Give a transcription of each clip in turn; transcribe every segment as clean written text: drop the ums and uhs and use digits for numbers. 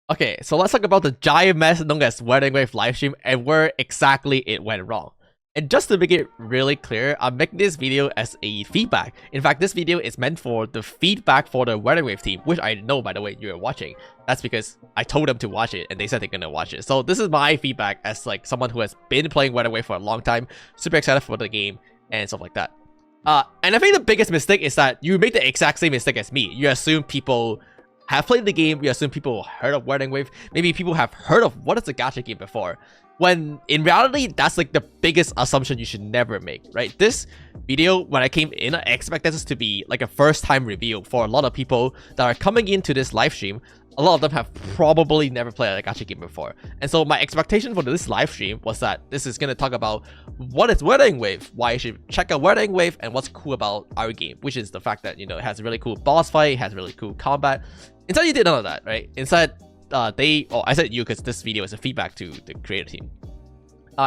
Okay, so let's talk about the giant mess known as Wuthering livestream and where exactly it went wrong. And just to make it really clear, I'm making this video as a feedback. In fact, this video is meant for the feedback for the Wuthering team, which I know, by the way, you're watching. That's because I told them to watch it and they said they're gonna watch it. So this is my feedback as like someone who has been playing Wuthering for a long time, super excited for the game and stuff like that. And I think the biggest mistake is that you make the exact same mistake as me. You assume people have played the game, you assume people heard of Wuthering, maybe people have heard of what is a gacha game before, when in reality, that's like the biggest assumption you should never make, right? This video, when I came in, I expected this to be like a first time review for a lot of people that are coming into this live stream. A lot of them have probably never played a gacha game before. And so my expectation for this live stream was that this is going to talk about what is Wuthering, why you should check out Wuthering, and what's cool about our game, which is the fact that, you know, it has a really cool boss fight, it has really cool combat. Instead, you did none of that, right? Instead, I said you because this video is a feedback to the creator team.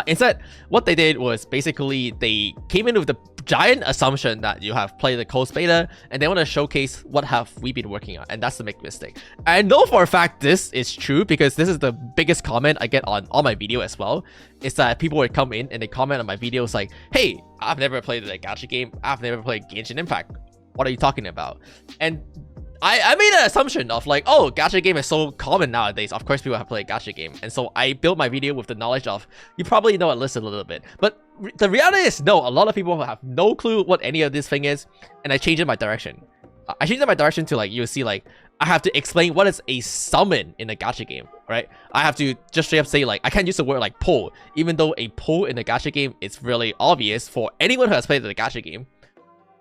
Instead, what they did was basically they came in with the giant assumption that you have played the closed beta and they want to showcase what have we been working on, and that's the big mistake. I know for a fact this is true because this is the biggest comment I get on my video as well. Is that people would come in and they comment on my videos like, "Hey, I've never played a gacha game. I've never played Genshin Impact. What are you talking about?" And I made an assumption of like, oh, gacha game is so common nowadays. Of course, people have played gacha game. And so I built my video with the knowledge of, you probably know at least a little bit. But the reality is, no, a lot of people have no clue what any of this thing is. And I changed my direction. I changed my direction to like, you'll see like, I have to explain what is a summon in a gacha game, right? I have to just straight up say like, I can't use the word like pull, even though a pull in a gacha game is really obvious for anyone who has played the gacha game.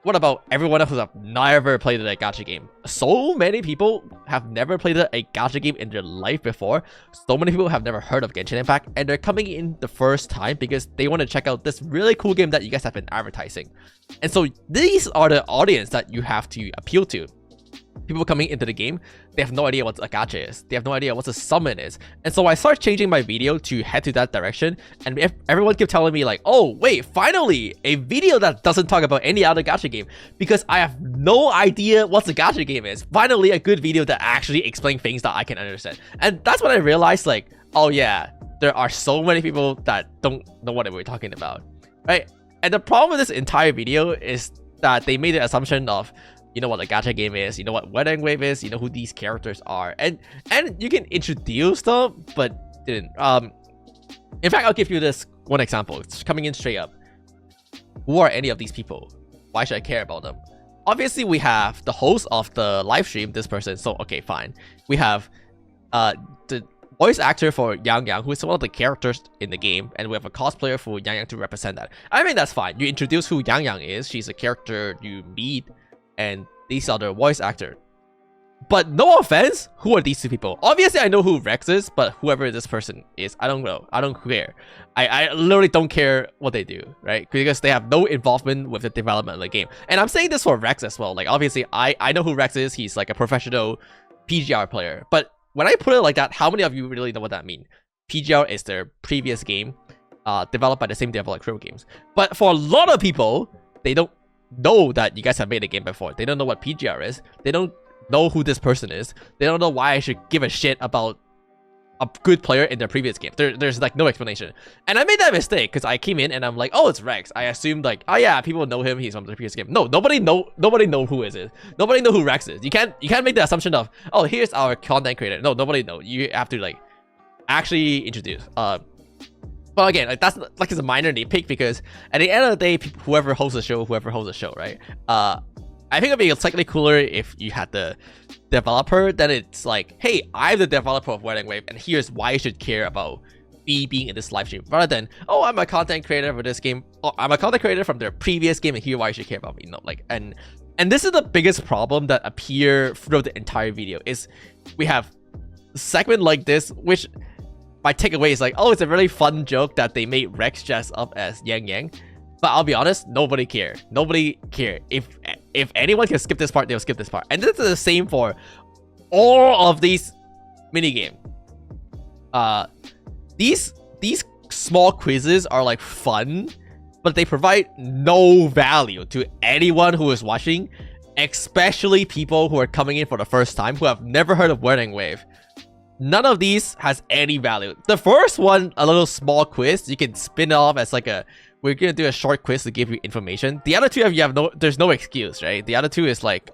What about everyone else who have never played a gacha game? So many people have never played a gacha game in their life before. So many people have never heard of Genshin Impact, and they're coming in the first time because they want to check out this really cool game that you guys have been advertising. And so these are the audience that you have to appeal to. People coming into the game, they have no idea what a gacha is. They have no idea what a summon is. And so I started changing my video to head to that direction. And if everyone kept telling me like, oh, wait, finally, a video that doesn't talk about any other gacha game. Because I have no idea what a gacha game is. Finally, a good video that actually explains things that I can understand. And that's when I realized like, oh yeah, there are so many people that don't know what we're talking about, right? And the problem with this entire video is that they made the assumption of, you know what a gacha game is, you know what Wuthering is, you know who these characters are, and you can introduce them, but didn't. In fact, I'll give you this one example. It's coming in straight up. Who are any of these people? Why should I care about them? Obviously, we have the host of the live stream, this person. So okay, fine. We have the voice actor for Yang Yang, who is one of the characters in the game, and we have a cosplayer for Yang Yang to represent that. I mean, that's fine. You introduce who Yang Yang is. She's a character you meet. And these are the voice actor. But no offense, who are these two people? Obviously, I know who Rex is, but whoever this person is, I don't know. I don't care. I literally don't care what they do, right? Because they have no involvement with the development of the game. And I'm saying this for Rex as well. Like, obviously, I know who Rex is. He's like a professional PGR player. But when I put it like that, how many of you really know what that means? PGR is their previous game, developed by the same developer, Crow Games. But for a lot of people, they don't know that you guys have made a game before. They don't know what PGR is. They don't know who this person is. They don't know why I should give a shit about a good player in their previous game. There's like no explanation. And I made that mistake because I came in and I'm like, oh, it's Rex. I assumed like, oh yeah, people know him. He's from the previous game. No, nobody know who is it. Nobody know who Rex is. You can't make the assumption of, oh, here's our content creator. No, nobody know. You have to like actually introduce. But again, like, that's like it's a minor nitpick because at the end of the day, whoever hosts the show, right? I think it'd be slightly cooler if you had the developer. Then it's like, hey, I'm the developer of Wuthering, and here's why you should care about me being in this live stream, rather than, oh, I'm a content creator for this game. Oh, I'm a content creator from their previous game, and here's why you should care about me. No, like, and this is the biggest problem that appear throughout the entire video is we have a segment like this, which my takeaway is like, oh, it's a really fun joke that they made Rex dress up as Yang Yang. But I'll be honest, nobody care. Nobody care. If anyone can skip this part, they'll skip this part. And this is the same for all of these minigame. These small quizzes are like fun, but they provide no value to anyone who is watching, especially people who are coming in for the first time, who have never heard of Wuthering. None of these has any value. The first one, a little small quiz, you can spin it off as like a, we're gonna do a short quiz to give you information. The other two, there's no excuse, right? The other two is like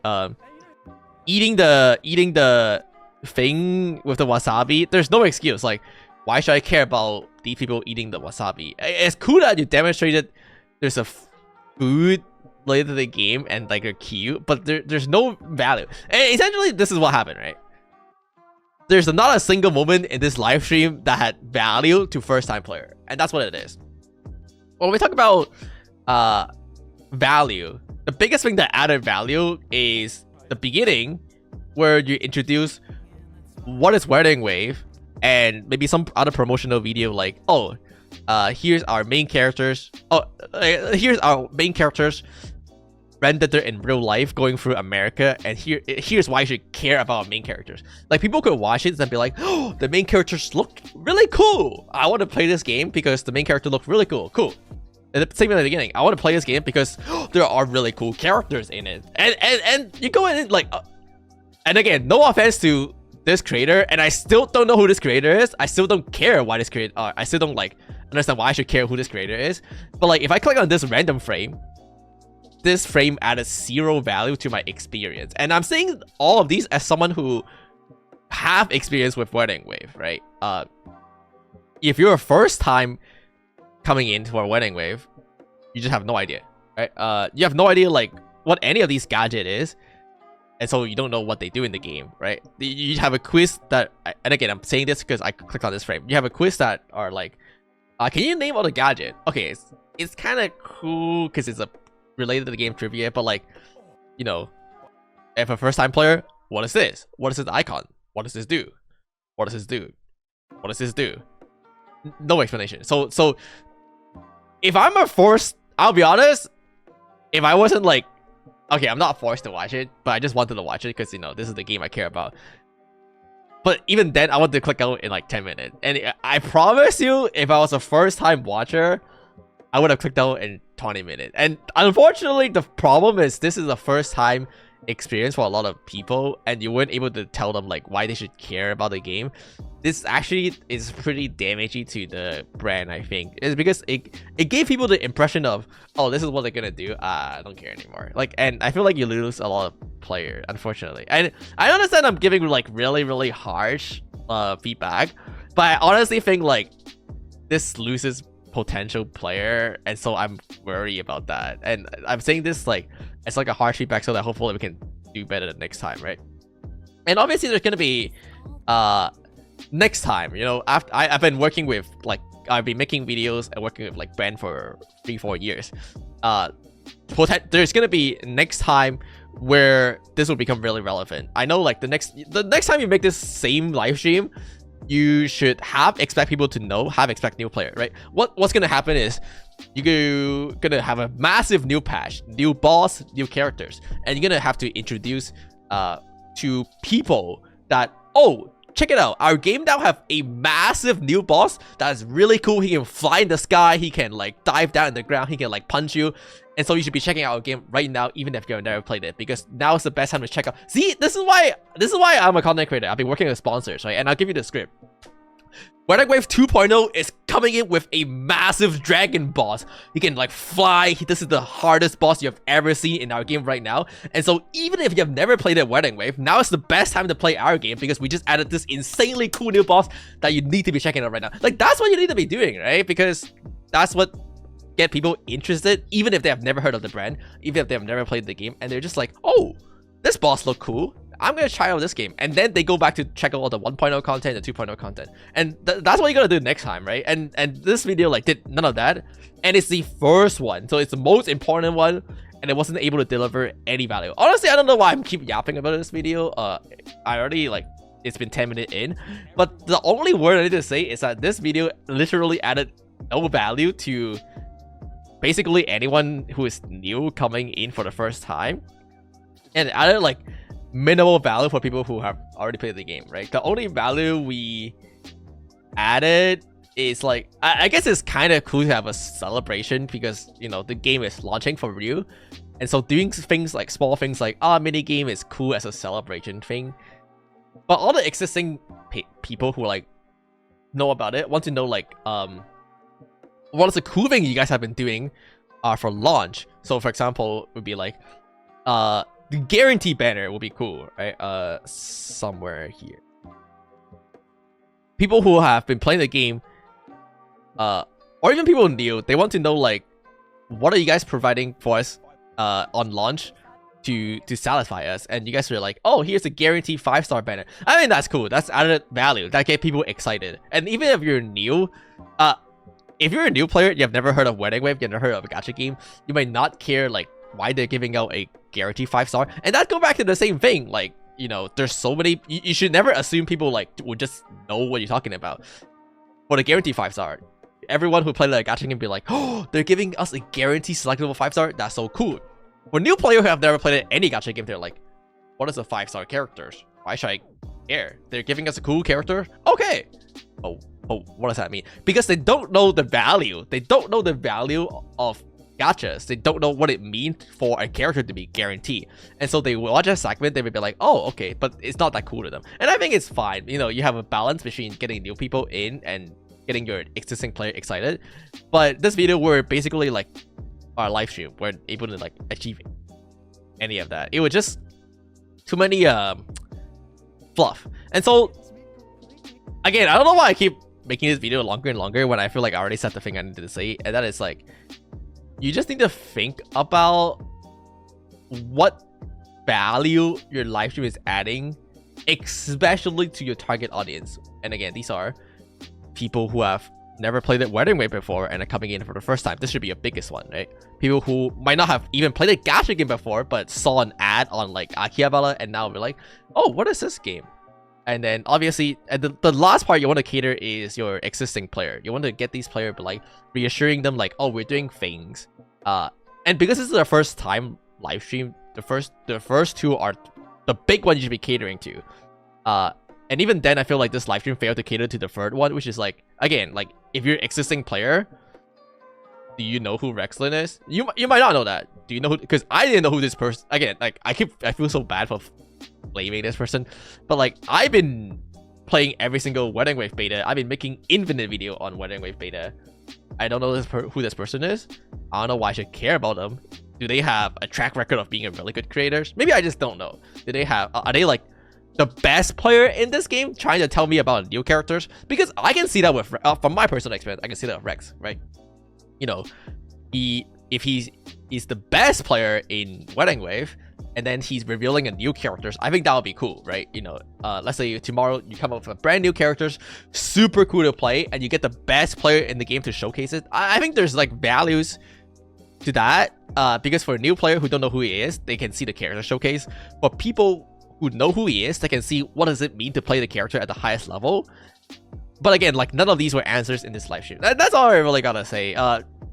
eating the thing with the wasabi. There's no excuse. Like, why should I care about these people eating the wasabi? It's cool that you demonstrated there's a food related to the game and like they're cute, but there's no value. And essentially, this is what happened, right? There's not a single moment in this live stream that had value to first-time player, and that's what it is. When we talk about value, the biggest thing that added value is the beginning, where you introduce what is Wedding Wave, and maybe some other promotional video like, oh, here's our main characters. Oh, here's our main characters rendered in real life going through America, and here's why you should care about our main characters. Like, people could watch it and be like, oh, the main characters look really cool. I want to play this game because the main character looks really cool. Cool. And the same in the beginning. I want to play this game because there are really cool characters in it. And you go in like, and again, no offense to this creator, and I still don't know who this creator is. I still don't care why this creator. I still don't like understand why I should care who this creator is. But like, if I click on this random frame, this frame added 0 value to my experience. And I'm saying all of these as someone who have experience with Wedding Wave, right? If you're a first time coming into a Wedding Wave, you just have no idea, right? You have no idea like what any of these gadget is, and so you don't know what they do in the game, right? You have a quiz that, and again, I'm saying this because I clicked on this frame. You have a quiz that are like, can you name all the gadget? Okay, it's kind of cool because it's a related to the game trivia, but like, you know, if a first time player, what is this? What is this icon? What does this do? What does this do? What does this do? No explanation. So if I'm a forced, I'll be honest, if I wasn't like, okay, I'm not forced to watch it, but I just wanted to watch it because, you know, this is the game I care about. But even then, I wanted to click out in like 10 minutes. And I promise you, if I was a first time watcher, I would have clicked out in 20 minutes. And unfortunately, the problem is this is the first time experience for a lot of people, and you weren't able to tell them like why they should care about the game. This actually is pretty damaging to the brand, I think. It's because it gave people the impression of, oh, this is what they're gonna do. I don't care anymore. Like, and I feel like you lose a lot of players, unfortunately. And I understand I'm giving like really harsh feedback, but I honestly think like this loses potential player, and so I'm worried about that. And I'm saying this like it's like a harsh feedback so that hopefully we can do better the next time, right? And obviously there's gonna be next time, you know, after I've been working with like, I've been making videos and working with like brand for 3-4 years. There's gonna be next time where this will become really relevant. I know like the next time you make this same live stream, you should expect people to know, expect new player, right? What's gonna happen is you're gonna have a massive new patch, new boss, new characters, and you're gonna have to introduce to people that, oh, check it out, our game now have a massive new boss that is really cool. He can fly in the sky, he can like dive down in the ground, he can like punch you. And so you should be checking out our game right now, even if you've never played it, because now is the best time to check out. See, this is why I'm a content creator. I've been working with sponsors, right? And I'll give you the script. Wedding Wave 2.0 is coming in with a massive dragon boss. He can like fly. This is the hardest boss you have ever seen in our game right now. And so even if you have never played a Wedding Wave, now is the best time to play our game because we just added this insanely cool new boss that you need to be checking out right now. Like, that's what you need to be doing, right? Because that's what get people interested, even if they have never heard of the brand, even if they have never played the game, and they're just like, oh, this boss look cool, I'm gonna try out this game. And then they go back to check out all the 1.0 content and 2.0 content, and that's what you gotta do next time, right? And this video like did none of that, and it's the first one, so it's the most important one, and it wasn't able to deliver any value. Honestly, I don't know why I'm keep yapping about this video. I already like, it's been 10 minutes in, but the only word I need to say is that this video literally added no value to basically anyone who is new coming in for the first time, and added like minimal value for people who have already played the game, right? The only value we added is like, I guess it's kind of cool to have a celebration because, you know, the game is launching for real, and so doing things like small things like mini game is cool as a celebration thing. But all the existing people who like know about it want to know like what is the cool thing you guys have been doing for launch. So for example, would be like the guarantee banner will be cool, right? Somewhere here. People who have been playing the game, or even people new, they want to know like, what are you guys providing for us on launch to satisfy us? And you guys were like, oh, here's a guaranteed 5-star banner. I mean, that's cool. That's added value. That get people excited. And even if you're new, if you're a new player, you have never heard of Wedding Wave, you've never heard of a gacha game, you might not care like why they're giving out a guaranteed 5-star. And that go back to the same thing. Like, you know, there's so many. You should never assume people like would just know what you're talking about. For the guaranteed 5-star, everyone who played like gacha game be like, oh, they're giving us a guaranteed selectable 5-star. That's so cool. For new players who have never played any gacha game, they're like, what is a 5-star characters? Why should I care? They're giving us a cool character? Okay. Oh, what does that mean? Because they don't know the value. They don't know the value of gachas. They don't know what it means for a character to be guaranteed. And so they watch a segment, they may be like, oh, okay, but it's not that cool to them. And I think it's fine. You know, you have a balance between getting new people in and getting your existing player excited. But this video, we're basically like our live stream, we're able to like achieve any of that. It was just too many fluff. And so again, I don't know why I keep making this video longer and longer when I feel like I already said the thing I needed to say, and that is like, you just need to think about what value your live stream is adding, especially to your target audience. And again, these are people who have never played the Wedding Wave before and are coming in for the first time. This should be a biggest one, right? People who might not have even played a gacha game before, but saw an ad on like Akihabara and now we're like, oh, what is this game? And then obviously, the last part you want to cater is your existing player. You want to get these players like reassuring them like, oh, we're doing things. And because this is their first time live stream, the first two are the big ones you should be catering to. And even then, I feel like this live stream failed to cater to the third one, which is like, again, like if you're an existing player, do you know who Rexlin is? You might not know that. Do you know who? Because I didn't know who this person. Again, like I feel so bad for blaming this person, but like I've been playing every single Wedding Wave beta. I've been making infinite video on Wedding Wave beta. I don't know who this person is. I don't know why I should care about them. Do they have a track record of being a really good creators? Maybe I just don't know. Do they have? Are they like the best player in this game, trying to tell me about new characters? Because I can see that with from my personal experience, I can see that with Rex, right? You know, if he's the best player in Wedding Wave, and then he's revealing a new characters, I think that would be cool, right? You know, let's say tomorrow you come up with a brand new characters, super cool to play, and you get the best player in the game to showcase it. I think there's like values to that, because for a new player who don't know who he is, they can see the character showcase. For people who know who he is, they can see what does it mean to play the character at the highest level. But again, like none of these were answers in this live stream. That's all I really gotta say.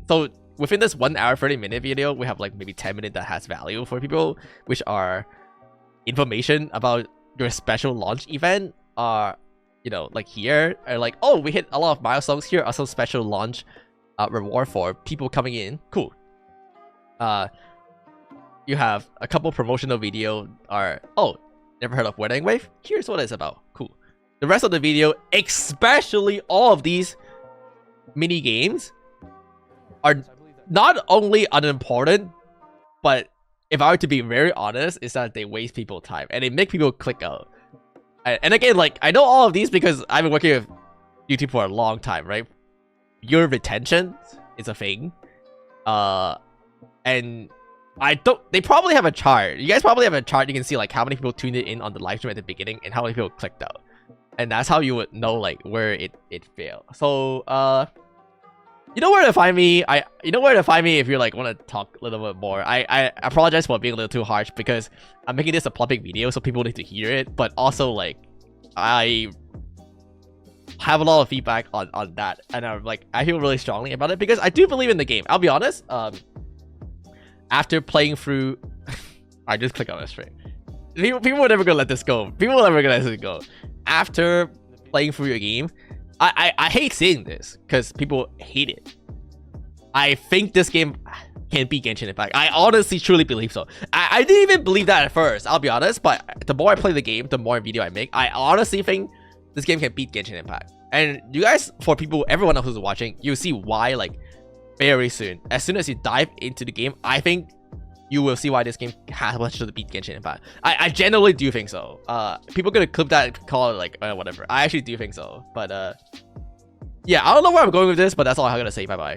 So within this 1 hour 30-minute video, we have like maybe 10 minutes that has value for people, which are information about your special launch event. You know, like here are like, oh, we hit a lot of milestones. Here are some special launch reward for people coming in. Cool. You have a couple promotional video are, oh, never heard of Wedding Wave? Here's what it's about. Cool. The rest of the video, especially all of these mini games, are not only unimportant, but if I were to be very honest, is that they waste people's time and they make people click out. And again, like I know all of these because I've been working with YouTube for a long time, right? Your retention is a thing. And they probably have a chart. You guys probably have a chart. You can see like how many people tuned in on the live stream at the beginning and how many people clicked out. And that's how you would know like where it failed. So you know where to find me. You know where to find me if you like want to talk a little bit more. I apologize for being a little too harsh because I'm making this a public video, so people need to hear it. But also like I have a lot of feedback on that, and I'm like I feel really strongly about it because I do believe in the game. I'll be honest. After playing through, I just click on this straight. People are never gonna let this go. People are never gonna let this go. After playing through your game, I hate saying this because people hate it. I think this game can be Genshin Impact. I honestly truly believe so. I didn't even believe that at first, I'll be honest, but the more I play the game, the more video I make, I honestly think this game can beat Genshin Impact. And you guys, for people, everyone else who's watching, you'll see why, like, very soon. As soon as you dive into the game, I think you will see why this game has potential to beat Genshin Impact. I genuinely do think so. People gonna clip that and call it like, whatever. I actually do think so. But, yeah, I don't know where I'm going with this, but that's all I'm gonna say. Bye-bye.